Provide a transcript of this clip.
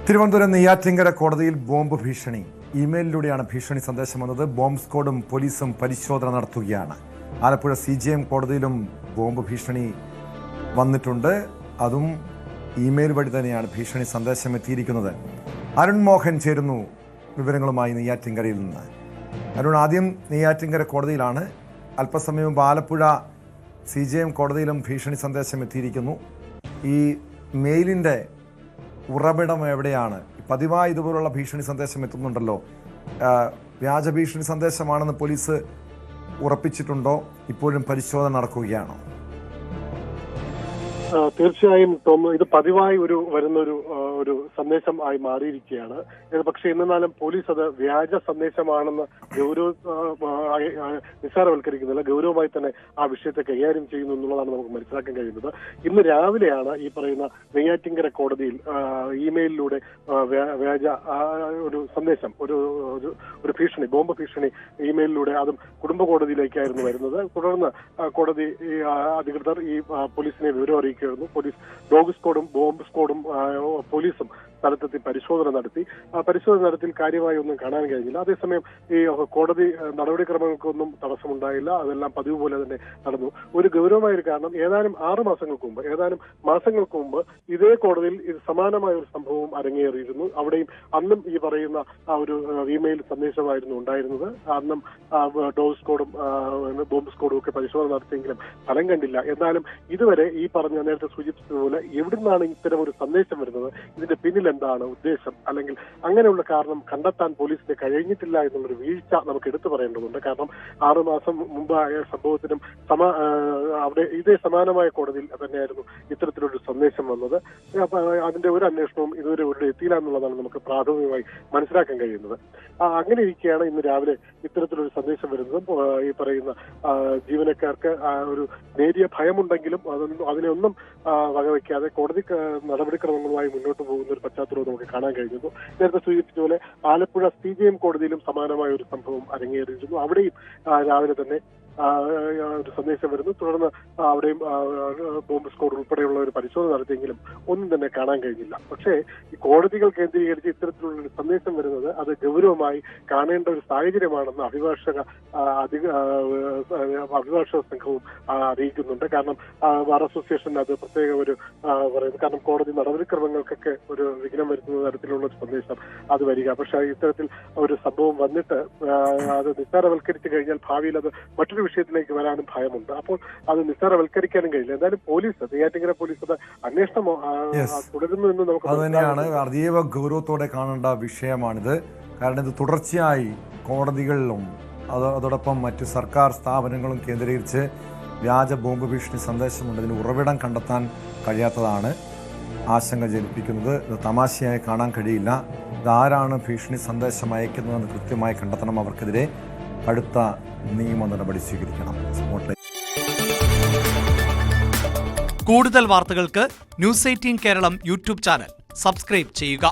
തിരുവനന്തപുരം നെയ്യാറ്റിൻകര കോടതിയിൽ ബോംബ് ഭീഷണി. ഇമെയിലിലൂടെയാണ് ഭീഷണി സന്ദേശം വന്നത്. ബോംബ് സ്ക്വാഡും പോലീസും പരിശോധന നടത്തുകയാണ്. ആലപ്പുഴ CJM കോടതിയിലും ബോംബ് ഭീഷണി വന്നിട്ടുണ്ട്. അതും ഇമെയിൽ വഴി തന്നെയാണ് ഭീഷണി സന്ദേശം എത്തിയിരിക്കുന്നത്. അരുൺ മോഹൻ ചേരുന്നു വിവരങ്ങളുമായി നെയ്യാറ്റിൻകരയിൽ നിന്ന്. അരുൺ, ആദ്യം നെയ്യാറ്റിൻകര കോടതിയിലാണ്. അല്പസമയം മുമ്പ് ആലപ്പുഴ CJM കോടതിയിലും ഭീഷണി സന്ദേശം എത്തിയിരിക്കുന്നു. ഈ മെയിലിൻ്റെ ഉറവിടം എവിടെയാണ്? പതിവായി ഇതുപോലുള്ള ഭീഷണി സന്ദേശം എത്തുന്നുണ്ടല്ലോ. വ്യാജ ഭീഷണി സന്ദേശമാണെന്ന് പോലീസ് ഉറപ്പിച്ചിട്ടുണ്ടോ? ഇപ്പോഴും പരിശോധന നടക്കുകയാണോ? തീർച്ചയായും ടോം, ഇത് പതിവായി വരുന്ന ഒരു സന്ദേശം ആയി മാറിയിരിക്കുകയാണ്. പക്ഷേ എന്നിരുന്നാലും പോലീസ് അത് വ്യാജ സന്ദേശമാണെന്ന് നിസ്സാരവൽക്കരിക്കുന്നില്ല, ഗൗരവമായി തന്നെ ആ വിഷയത്തെ കൈകാര്യം ചെയ്യുന്നു എന്നുള്ളതാണ് നമുക്ക് മനസ്സിലാക്കാൻ കഴിയുന്നത്. ഇന്ന് രാവിലെയാണ് ഈ പറയുന്ന നെയ്യാറ്റിൻകര കോടതിയിൽ ഇമെയിലിലൂടെ വ്യാജ ഒരു സന്ദേശം, ഒരു ഭീഷണി, ബോംബ് ഭീഷണി ഇമെയിലിലൂടെ, അതും കുടുംബ കോടതിയിലേക്കായിരുന്നു വരുന്നത്. തുടർന്ന് കോടതി അധികൃതർ ഈ പോലീസിനെ വിവരം അറിയിക്കുകയായിരുന്നു. പോലീസ് ഡോഗ് സ്ക്വാഡും ബോംബ് സ്ക്വാഡും പോലീസും സ്ഥലത്തെത്തി പരിശോധന നടത്തി. പരിശോധന നടത്തി കാര്യമായി ഒന്നും കാണാൻ കഴിഞ്ഞില്ല. അതേസമയം ഈ കോടതി നടപടിക്രമങ്ങൾക്കൊന്നും തടസ്സമുണ്ടായില്ല. അതെല്ലാം പതിവ് പോലെ തന്നെ നടന്നു. ഒരു ഗൗരവമായ ഒരു കാരണം, ഏതാനും മാസങ്ങൾക്ക് മുമ്പ് ഇതേ കോടതിയിൽ ഇത് സമാനമായ ഒരു സംഭവം അരങ്ങേറിയിരുന്നു. അവിടെയും അന്നും ഈ പറയുന്ന ആ ഒരു ഇമെയിൽ സന്ദേശമായിരുന്നു ഉണ്ടായിരുന്നത്. അന്നും ഡോഗ് സ്ക്വാഡും ബോംബ് സ്ക്വാഡും ഒക്കെ പരിശോധന നടത്തിയെങ്കിലും ഫലം കണ്ടില്ല. എന്നാലും ഇതുവരെ ഈ പറഞ്ഞ നേരത്തെ സൂചിപ്പിച്ചതുപോലെ എവിടുന്നാണ് ഇത്തരം ഒരു സന്ദേശം വരുന്നത്, ഇതിന്റെ പിന്നിൽ എന്താണ് ഉദ്ദേശം, അല്ലെങ്കിൽ അങ്ങനെയുള്ള കാരണം കണ്ടെത്താൻ പോലീസിന് കഴിഞ്ഞിട്ടില്ല എന്നുള്ളൊരു വീഴ്ച നമുക്ക് എടുത്തു പറയേണ്ടതുണ്ട്. കാരണം 6 മാസം മുമ്പായ സംഭവത്തിനും അവിടെ ഇതേ സമാനമായ കോടതിയിൽ തന്നെയായിരുന്നു ഇത്തരത്തിലൊരു സന്ദേശം വന്നത്. അതിന്റെ ഒരു അന്വേഷണവും ഇതുവരെ ഇവിടെ എത്തിയില്ല എന്നുള്ളതാണ് നമുക്ക് പ്രാഥമികമായി മനസ്സിലാക്കാൻ കഴിയുന്നത്. അങ്ങനെ ഇരിക്കെയാണ് ഇന്ന് രാവിലെ ഇത്തരത്തിലൊരു സന്ദേശം വരുന്നതും ഈ പറയുന്ന ജീവനക്കാർക്ക് ഒരു നേരിയ ഭയമുണ്ടെങ്കിലും അതിനെ ഒന്നും വകവയ്ക്കാതെ കോടതി നടപടിക്രമങ്ങളുമായി മുന്നോട്ട് പോകുന്ന ഒരു പശ്ചാത്തലവും നമുക്ക് കാണാൻ കഴിഞ്ഞിരുന്നു. നേരത്തെ സൂചിപ്പിച്ച പോലെ ആലപ്പുഴ CJM കോടതിയിലും സമാനമായ ഒരു സംഭവം അരങ്ങേറിയിരുന്നു. അവിടെയും രാവിലെ തന്നെ ഒരു സന്ദേശം വരുന്നു. തുടർന്ന് അവിടെയും ബോംബ് സ്ക്വാഡ് ഉൾപ്പെടെയുള്ള ഒരു പരിശോധന നടത്തിയെങ്കിലും ഒന്നും തന്നെ കാണാൻ കഴിഞ്ഞില്ല. പക്ഷേ ഈ കോടതികൾ കേന്ദ്രീകരിച്ച് ഇത്തരത്തിലുള്ള ഒരു സന്ദേശം വരുന്നത് അത് ഗൗരവമായി കാണേണ്ട ഒരു സാഹചര്യമാണെന്ന് അഭിഭാഷക സംഘവും അറിയിക്കുന്നുണ്ട്. കാരണം ബാർ അസോസിയേഷൻ അത് പ്രത്യേക ഒരു പറയുന്നത്, കാരണം കോടതി നടപടിക്രമങ്ങൾക്കൊക്കെ ഒരു വിഘ്നം വരുത്തുന്ന തരത്തിലുള്ള ഒരു സന്ദേശം അത് വരിക. പക്ഷേ ഇത്തരത്തിൽ ഒരു സംഭവം വന്നിട്ട് അത് നിസ്സാരവൽക്കരിച്ചു കഴിഞ്ഞാൽ ഭാവിയിൽ അത് മറ്റൊരു വിഷയത്തിലേക്ക് വരാനും ഭയമുണ്ട്. അപ്പോൾ അത് നിസ്സാരവൽക്കരിക്കാനും കഴിയില്ല. എന്തായാലും പോലീസ്, നെയ്യാറ്റിൻകര പോലീസ് അത് അന്വേഷണം തുടരുന്നു എന്ന് നമുക്ക് അത് തന്നെയാണ് അതീവ ഗൗരവത്തോടെ കാണേണ്ട വിഷയമാണിത്. കാരണം ഇത് തുടർച്ചയായി കോടതികളിലും അതോടൊപ്പം മറ്റ് സർക്കാർ സ്ഥാപനങ്ങളും കേന്ദ്രീകരിച്ച് വ്യാജ ബോംബ് ഭീഷണി സന്ദേശമുണ്ട്. ഇതിന് ഉറവിടം കണ്ടെത്താൻ കഴിയാത്തതാണ് ആശങ്ക ജനിപ്പിക്കുന്നത്. ഇത് തമാശയായി കാണാൻ കഴിയില്ല. ഇതാരാണ് ഭീഷണി സന്ദേശം അയക്കുന്നതെന്ന് കൃത്യമായി കണ്ടെത്തണം. അവർക്കെതിരെ അടുത്ത നിയമ നടപടി സ്വീകരിക്കണം. കൂടുതൽ വാർത്തകൾക്ക് News 18 Keralam YouTube channel subscribe ചെയ്യുക.